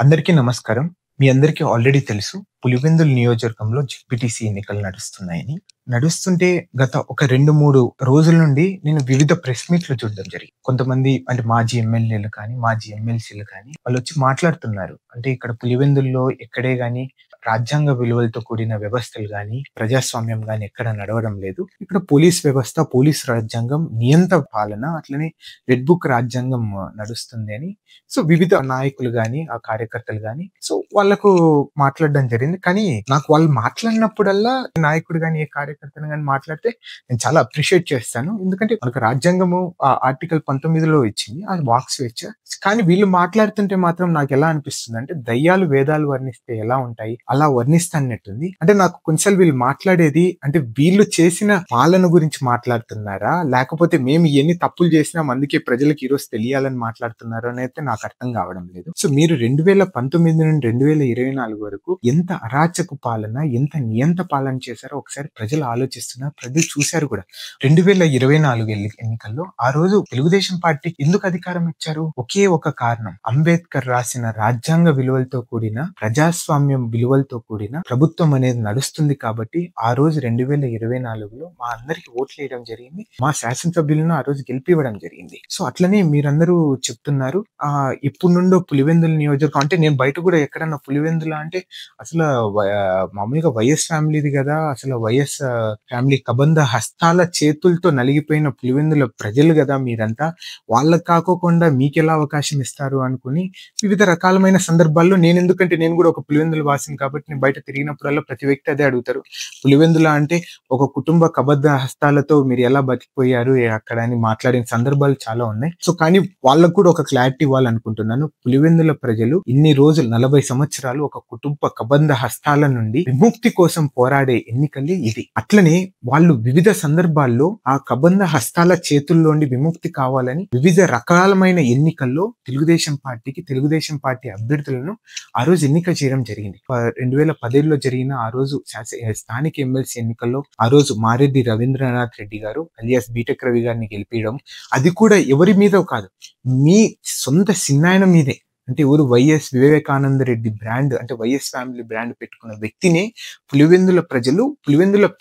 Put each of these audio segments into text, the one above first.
అందరికీ నమస్కారం. మీ అందరికీ ఆల్రెడీ తెలుసు. పులివెందుల నియోజకవర్గంలో జెడ్పీటీసీ ఎన్నికలు నడుస్తున్నాయని. నడుస్తుంటే గత ఒక 2, 3 రోజుల నుండి నేను వివిధ ప్రెస్ మీట్‌లు చూడడం జరిగింది. కొంతమంది అంటే మాజీ ఎమ్మెల్యేలు కానీ, మాజీ ఎమ్మెల్సీలు కానీ వాళ్ళొచ్చి మాట్లాడుతున్నారు. అంటే ఇక్కడ పులివెందుల్లో ఎక్కడే గాని రాజ్యాంగ విలువలతో కూడిన వ్యవస్థలు గాని, ప్రజాస్వామ్యం గాని ఎక్కడ నడవడం లేదు. ఇక్కడ పోలీస్ వ్యవస్థ, పోలీస్ రాజ్యాంగం, నియంత పాలన అట్లనే రెడ్ బుక్ రాజ్యాంగం నడుస్తుంది అని వివిధ నాయకులు గాని, ఆ కార్యకర్తలు గాని వాళ్ళకు మాట్లాడడం జరిగింది. కానీ నాకు వాళ్ళు మాట్లాడినప్పుడల్లా నాయకుడు గాని, ఏ కార్యకర్తను గాని మాట్లాడితే నేను చాలా అప్రిషియేట్ చేస్తాను. ఎందుకంటే మనకు రాజ్యాంగము ఆర్టికల్ 19లో ఇచ్చింది. అది వాక్ స్వేచ్ఛ. కానీ వీళ్ళు మాట్లాడుతుంటే మాత్రం నాకెలా అనిపిస్తుందంటే దయ్యాలు వేదాలు వర్ణిస్తే ఎలా ఉంటాయి అలా వర్ణిస్తానట్టుంది. అంటే నాకు కొన్నిసార్లు వీళ్ళు మాట్లాడేది అంటే వీళ్ళు చేసిన పాలన గురించి మాట్లాడుతున్నారా? లేకపోతే మేము ఎన్ని తప్పులు చేసినాం అందుకే ప్రజలకు ఈరోజు తెలియాలని మాట్లాడుతున్నారో అనైతే నాకు అర్థం కావడం లేదు. మీరు 2019 నుండి 2024 వరకు ఎంత అరాచక పాలన, ఎంత నియంత పాలన చేశారో ఒకసారి ప్రజలు ఆలోచిస్తున్నారు. ప్రజలు చూశారు కూడా. 2024 ఎన్నికల్లో ఆ రోజు తెలుగుదేశం పార్టీకి ఎందుకు అధికారం ఇచ్చారు? ఒకే ఒక కారణం. అంబేద్కర్ రాసిన రాజ్యాంగ విలువలతో కూడిన, ప్రజాస్వామ్యం విలువలతో కూడిన ప్రభుత్వం అనేది నడుస్తుంది కాబట్టి ఆ రోజు 2024లో మా అందరికి ఓట్లు వేయడం జరిగింది. మా శాసనసభ్యులను ఆ రోజు గెలిపివ్వడం జరిగింది. అట్లనే మీరందరూ చెప్తున్నారు ఎప్పుడు నుండో పులివెందుల నియోజకవర్గం అంటే నేను బయట కూడా ఎక్కడన్నా పులివెందుల అంటే అసలు మామూలుగా వైఎస్ ఫ్యామిలీది కదా, అసలు వైఎస్ ఫ్యామిలీ కబంధ హస్తాల చేతులతో నలిగిపోయిన పులివెందుల ప్రజలు కదా మీరంతా, వాళ్ళకి కాకోకుండా మీకెలా అవకాశం ఇస్తారు అనుకుని వివిధ రకాలమైన సందర్భాల్లో ఎందుకంటే నేను కూడా ఒక పులివెందుల వాసిని కాబట్టి నేను బయట తిరిగినప్పుడల్లా ప్రతి వ్యక్తి అదే అడుగుతారు. పులివెందుల అంటే ఒక కుటుంబ కబద్ధ హస్తాలతో మీరు ఎలా బతికిపోయారు అక్కడ అని మాట్లాడిన సందర్భాలు చాలా ఉన్నాయి. కానీ వాళ్ళకు కూడా ఒక క్లారిటీ ఇవ్వాలనుకుంటున్నాను. పులివెందుల ప్రజలు ఇన్ని రోజులు 40 సంవత్సరాలు ఒక కుటుంబ కబంధ హస్తాల నుండి విముక్తి కోసం పోరాడే ఎన్నికలు ఇది. అట్లనే వాళ్ళు వివిధ సందర్భాల్లో ఆ కబంధ హస్తాల చేతుల్లోండి విముక్తి కావాలని వివిధ రకాలమైన ఎన్నికల్లో తెలుగుదేశం పార్టీ అభ్యర్థులను ఆ రోజు ఎన్నిక చేయడం జరిగింది. 2017లో జరిగిన ఆ రోజు స్థానిక ఎమ్మెల్సీ ఎన్నికల్లో ఆ రోజు మారెడ్డి రవీంద్రనాథ్ రెడ్డి గారు అలియాస్ బీటెక్ రవి గారిని గెలిపించడం, అది కూడా ఎవరి మీద కాదు, మీ సొంత సిన్నాయన మీదే. అంటే ఎవరు వైఎస్ వివేకానంద రెడ్డి బ్రాండ్ అంటే వైఎస్ ఫ్యామిలీ బ్రాండ్ పెట్టుకున్న వ్యక్తినే పులివెందుల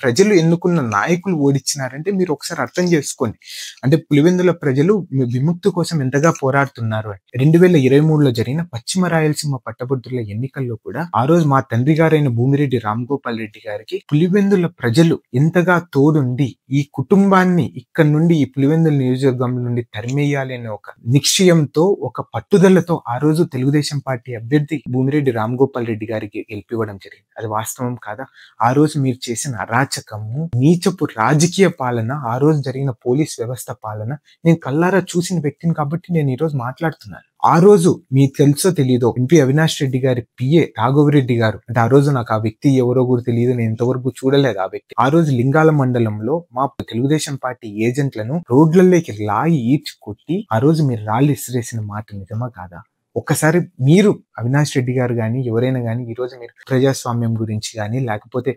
ప్రజలు ఎన్నుకున్న నాయకులు ఓడించినారంటే మీరు ఒకసారి అర్థం చేసుకోండి. అంటే పులివెందుల ప్రజలు విముక్తి కోసం ఎంతగా పోరాడుతున్నారు. 2023లో జరిగిన పశ్చిమ రాయలసీమ పట్టభద్రుల ఎన్నికల్లో కూడా ఆ రోజు మా తండ్రి గారైన భూమిరెడ్డి రామ్గోపాల్ రెడ్డి గారికి పులివెందుల ప్రజలు ఎంతగా తోడుండి ఈ కుటుంబాన్ని ఇక్కడ నుండి ఈ పులివెందుల నియోజకవర్గం నుండి తరిమేయాలి అనే ఒక నిశ్చయంతో, ఒక పట్టుదలతో ఆ రోజు తెలుగుదేశం పార్టీ అభ్యర్థి భూమిరెడ్డి రామ్గోపాల్ రెడ్డి గారికి గెలిపివ్వడం జరిగింది. అది వాస్తవం కాదా? ఆ రోజు మీరు చేసిన అరాచకము, నీచపు రాజకీయ పాలన, ఆ రోజు జరిగిన పోలీస్ వ్యవస్థ పాలన నేను కల్లారా చూసిన వ్యక్తిని కాబట్టి నేను ఈ రోజు మాట్లాడుతున్నాను. ఆ రోజు మీకు తెలుసో తెలియదో ఎంపీ అవినాష్ రెడ్డి గారి పిఏ రాఘవరెడ్డి గారు, అంటే ఆ రోజు నాకు ఆ వ్యక్తి ఎవరో కూడా తెలియదు, నేను ఇంతవరకు చూడలేదు ఆ వ్యక్తి. ఆ రోజు లింగాల మండలంలో మా తెలుగుదేశం పార్టీ ఏజెంట్లను రోడ్లలోకి లాగి ఈడ్చి కొట్టి ఆ రోజు మీరు రాళ్ళు ఇసిరేసిన మాట నిజమా కాదా? ఒక్కసారి మీరు అవినాష్ రెడ్డి గారు కానీ ఎవరైనా కానీ ఈ రోజు మీరు ప్రజాస్వామ్యం గురించి కానీ లేకపోతే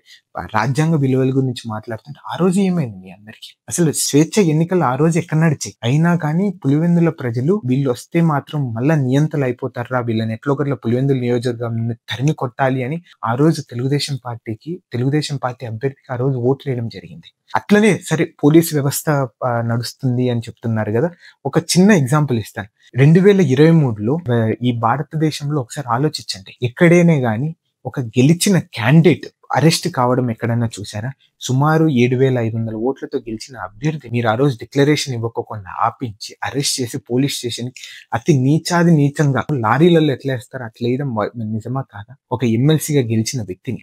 రాజ్యాంగ విలువల గురించి మాట్లాడుతుంటే ఆ రోజు ఏమైంది మీ అందరికి? అసలు స్వేచ్ఛ ఎన్నికలు ఆ రోజు ఎక్కడ నడిచాయి? అయినా కానీ పులివెందుల ప్రజలు వీళ్ళు వస్తే మాత్రం మళ్ళా నియంతలు అయిపోతారా, వీళ్ళని ఎట్లొకట్లా పులివెందుల నియోజకవర్గం తరిమి కొట్టాలి అని ఆ రోజు తెలుగుదేశం పార్టీ అభ్యర్థికి ఆ రోజు ఓట్లు వేయడం జరిగింది. అట్లనే సరే పోలీస్ వ్యవస్థ నడుస్తుంది అని చెప్తున్నారు కదా, ఒక చిన్న ఎగ్జాంపుల్ ఇస్తాను. 2023లో ఈ భారతదేశంలో ఒకసారి ఆలోచించండి, ఎక్కడైనా గానీ ఒక గెలిచిన క్యాండిడేట్ అరెస్ట్ కావడం ఎక్కడన్నా చూసారా? సుమారు 7,500 ఓట్లతో గెలిచిన అభ్యర్థి మీరు ఆ రోజు డిక్లరేషన్ ఇవ్వకుండా ఆపించి అరెస్ట్ చేసి పోలీస్ స్టేషన్ అతి నీచంగా లారీలలో ఎట్లా వేస్తారో అట్లా వేయడం నిజమా కాదా? ఒక ఎమ్మెల్సీగా గెలిచిన వ్యక్తిని.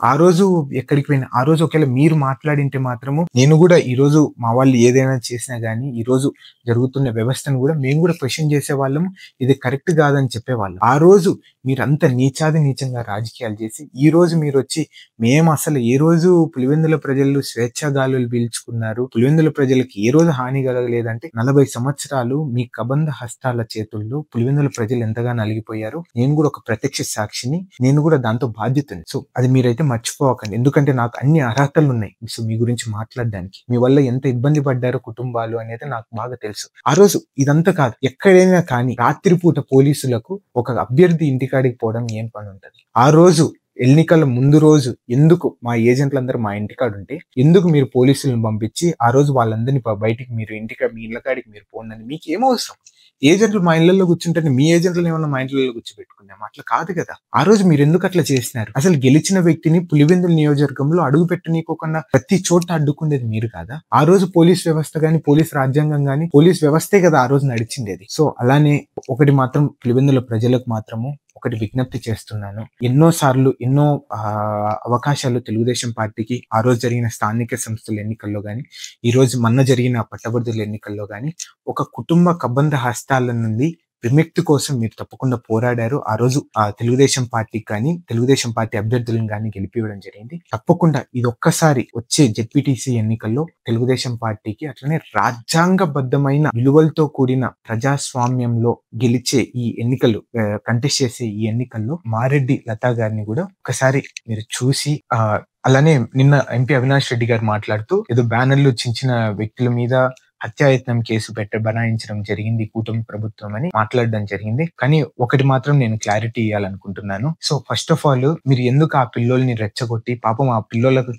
ఆ రోజు ఎక్కడికి పోయినా ఆ రోజు ఒకవేళ మీరు మాట్లాడింటే మాత్రము నేను కూడా ఈ రోజు మా వాళ్ళు ఏదైనా చేసినా గానీ ఈ రోజు జరుగుతున్న వ్యవస్థను కూడా మేము కూడా క్వశ్చన్ చేసేవాళ్ళము, ఇది కరెక్ట్ కాదని చెప్పేవాళ్ళం. ఆ రోజు మీరు అంత నీచంగా రాజకీయాలు చేసి ఈ రోజు మీరు వచ్చి మేము అసలు ఏ రోజు పులివెందుల ప్రజలు స్వేచ్ఛాగాలులు పీల్చుకున్నారు, పులివెందుల ప్రజలకు ఏ రోజు హాని కలగలేదంటే 40 సంవత్సరాలు మీ కబంధ హస్తాల చేతుల్లో పులివెందుల ప్రజలు ఎంతగా నలిగిపోయారు. నేను కూడా ఒక ప్రత్యక్ష సాక్షిని, నేను కూడా దాంతో బాధ్యతని. అది మీరు మీరైతే మర్చిపోకండి. ఎందుకంటే నాకు అన్ని అర్హతలు ఉన్నాయి. సో మీ గురించి మాట్లాడడానికి. మీ వల్ల ఎంత ఇబ్బంది పడ్డారో కుటుంబాలు అనేది నాకు బాగా తెలుసు. ఆ రోజు ఇదంతా కాదు. ఎక్కడైనా కానీ రాత్రిపూట పోలీసులకు ఒక అభ్యర్థి ఇంటికాడికి పోవడం ఏం పని ఉంటది? ఆ రోజు ఎన్నికల ముందు రోజు ఎందుకు మా ఏజెంట్లందరూ మా ఇంటికాడ ఉంటే ఎందుకు మీరు పోలీసులను పంపించి ఆ రోజు వాళ్ళందరినీ బయటికి మీరు మీ ఇళ్ళ కాడికి మీరు పోండి, మీకు ఏమవసరం? ఏజెంట్లు మా ఇళ్లలో కూర్చుంటే మీ ఏజెంట్లు ఏమన్నా మా ఇంట్లో కూర్చోబెట్టుకున్నాం? అట్లా కాదు కదా. ఆ రోజు మీరు ఎందుకు అట్లా చేసినారు? అసలు గెలిచిన వ్యక్తిని పులివెందుల నియోజకవర్గంలో అడుగు పెట్టనీకోకుండా ప్రతి చోట అడ్డుకునేది మీరు కాదా? ఆ రోజు పోలీస్ వ్యవస్థ గాని, పోలీస్ రాజ్యాంగం గాని, పోలీస్ వ్యవస్థే కదా ఆ రోజు నడిచిండేది. సో అలానే ఒకటి మాత్రం పులివెందుల ప్రజలకు మాత్రము ఒకటి విజ్ఞప్తి చేస్తున్నాను. ఎన్నో సార్లు ఎన్నో అవకాశాలు తెలుగుదేశం పార్టీకి ఆ రోజు జరిగిన స్థానిక సంస్థల ఎన్నికల్లో గాని, ఈ రోజు మొన్న జరిగిన పట్టభద్రుల ఎన్నికల్లో గాని ఒక కుటుంబ కబంధ హస్తాల నుండి విముక్తి కోసం మీరు తప్పకుండా పోరాడారు. ఆ రోజు ఆ తెలుగుదేశం పార్టీకి కానీ, తెలుగుదేశం పార్టీ అభ్యర్థులను కానీ గెలిపివ్వడం జరిగింది. తప్పకుండా ఇది ఒక్కసారి వచ్చే జెడ్పీటీసీ ఎన్నికల్లో తెలుగుదేశం పార్టీకి అట్లనే రాజ్యాంగబద్ధమైన విలువలతో కూడిన ప్రజాస్వామ్యంలో గెలిచే ఈ ఎన్నికలు కంటెస్ట్ చేసే ఈ ఎన్నికల్లో మారెడ్డి లతా గారిని కూడా ఒకసారి మీరు చూసి అలానే నిన్న ఎంపీ అవినాష్ రెడ్డి గారు మాట్లాడుతూ ఏదో బ్యానర్లు చించిన వ్యక్తుల మీద హత్యాయత్నం కేసు బనాయించడం జరిగింది కూటమి ప్రభుత్వం అని మాట్లాడడం జరిగింది. కానీ ఒకటి మాత్రం నేను క్లారిటీ ఇవ్వాలనుకుంటున్నాను. సో ఫస్ట్ ఆఫ్ ఆల్ మీరు ఎందుకు ఆ పిల్లోల్ని రెచ్చగొట్టి, పాపం ఆ పిల్లోలకు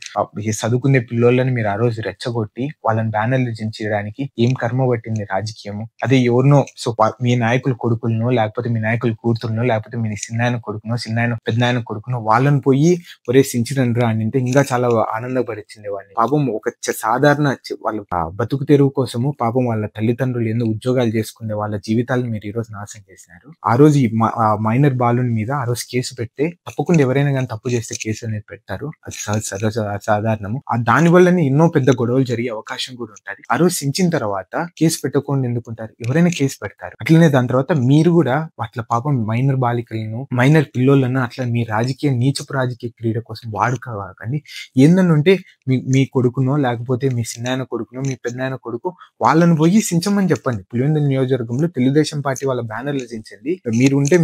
చదువుకునే పిల్లోళ్ళని మీరు ఆ రోజు రెచ్చగొట్టి వాళ్ళని బ్యానర్లు చించడానికి ఏం కర్మ పట్టింది రాజకీయము? అదే ఎవరినో మీ నాయకుల కొడుకులనో, లేకపోతే మీ నాయకుల కూతురునో, లేకపోతే మీ చిన్నాయన కొడుకునో, పెద్దనాయన కొడుకునో వాళ్ళని పోయి ఒరే సించిరండ్రా అని అంటే ఇంకా చాలా ఆనందపరిచింది వాడిని. పాపం ఒక సాధారణ వాళ్ళ బతుకు తెరువు కోసం పాపం వాళ్ళ తల్లిదండ్రులు ఎన్నో ఉద్యోగాలు చేసుకునే వాళ్ళ జీవితాలను మీరు ఈ రోజు నాశనం చేసినారు. ఆ రోజు ఈ మైనర్ బాలుని మీద ఆ రోజు కేసు పెడితే తప్పకుండా ఎవరైనా కానీ తప్పు చేస్తే కేసు అనేది పెడతారు. అది సాధారణము. దాని వల్లనే ఎన్నో పెద్ద గొడవలు జరిగే అవకాశం కూడా ఉంటుంది. ఆ రోజు సించిన తర్వాత కేసు పెట్టకుండా ఎందుకుంటారు? ఎవరైనా కేసు పెడతారు. అట్లనే దాని తర్వాత మీరు కూడా అట్లా పాపం మైనర్ బాలికలను, మైనర్ పిల్లోళ్ళను అట్లా మీ నీచపు రాజకీయ క్రీడ కోసం వాడుకోవాకండి. ఏందన్నుంటే మీ కొడుకునో, లేకపోతే మీ చిన్నాయన కొడుకునో, మీ పెద్దనాయన కొడుకు వాళ్ళని పోయి సించమని చెప్పండి. పులివెందుల నియోజకవర్గంలో తెలుగుదేశం పార్టీ వాళ్ళ బ్యానర్లు సించండి. మీరు ఉంటే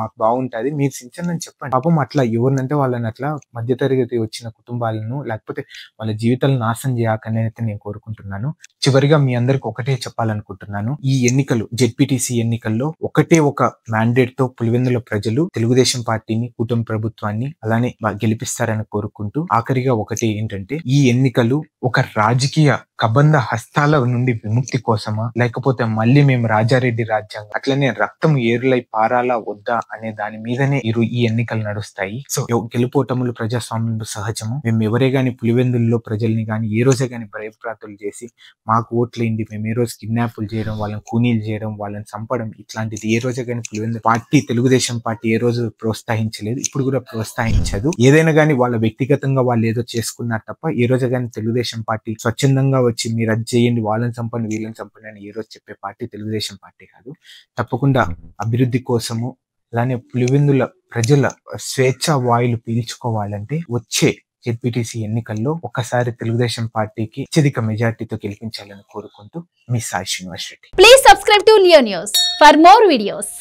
మాకు బాగుంటది, మీరు సించండి అని చెప్పండి. పాపం అట్లా ఎవరినంటే వాళ్ళని అట్లా మధ్యతరగతి వచ్చిన కుటుంబాలను లేకపోతే వాళ్ళ జీవితాలను నాశనం చేయకనే అయితే నేను కోరుకుంటున్నాను. చివరిగా మీ అందరికి ఒకటే చెప్పాలనుకుంటున్నాను. ఈ ఎన్నికలు జెడ్పీటీసీ ఎన్నికల్లో ఒకటే ఒక మ్యాండేట్ తో పులివెందుల ప్రజలు తెలుగుదేశం పార్టీని, కూటమి ప్రభుత్వాన్ని అలానే గెలిపిస్తారని కోరుకుంటూ ఆఖరిగా ఒకటి ఏంటంటే ఈ ఎన్నికలు ఒక రాజకీయ కబంధ హస్తాల నుండి విముక్తి కోసమా, లేకపోతే మళ్ళీ మేము రాజారెడ్డి రాజ్యాంగం అట్లనే రక్తం ఏరులై పారాలా వద్దా అనే దాని మీదనే ఈ ఎన్నికలు నడుస్తాయి. సో గెలుపోటములు ప్రజాస్వామ్యంలో సహజము. మేము ఎవరే గాని పులివెందుల్లో ప్రజల్ని గాని ఏ రోజే గాని భయప్రాంతులు చేసి మాకు ఓట్లేండి, మేము ఏ రోజు కిడ్నాపులు చేయడం, వాళ్ళని కూనీలు చేయడం, వాళ్ళని చంపడం ఇట్లాంటిది ఏ రోజే గాని పులివెందుల పార్టీ, తెలుగుదేశం పార్టీ ఏ రోజు ప్రోత్సహించలేదు, ఇప్పుడు కూడా ప్రోత్సహించదు. ఏదైనా గానీ వాళ్ళ వ్యక్తిగతంగా వాళ్ళు ఏదో చేసుకున్నారు తప్ప ఏ రోజు గానీ తెలుగుదేశం పార్టీ స్వచ్ఛందంగా వచ్చి మీరు అది చేయండి, వాళ్ళని చంపండి, వీళ్ళని చంపండి అని ఏ రోజు చెప్పే పార్టీ తెలుగుదేశం పార్టీ కాదు. తప్పకుండా అభివృద్ధి కోసము అలానే పులివెందుల ప్రజల స్వేచ్ఛ వాయులు పీల్చుకోవాలంటే వచ్చే జెడ్పీటీసీ ఎన్నికల్లో ఒకసారి తెలుగుదేశం పార్టీకి అత్యధిక మెజార్టీతో గెలిపించాలని కోరుకుంటూ మీ Sai Srinivas Reddy. Please subscribe to Leo News for more videos.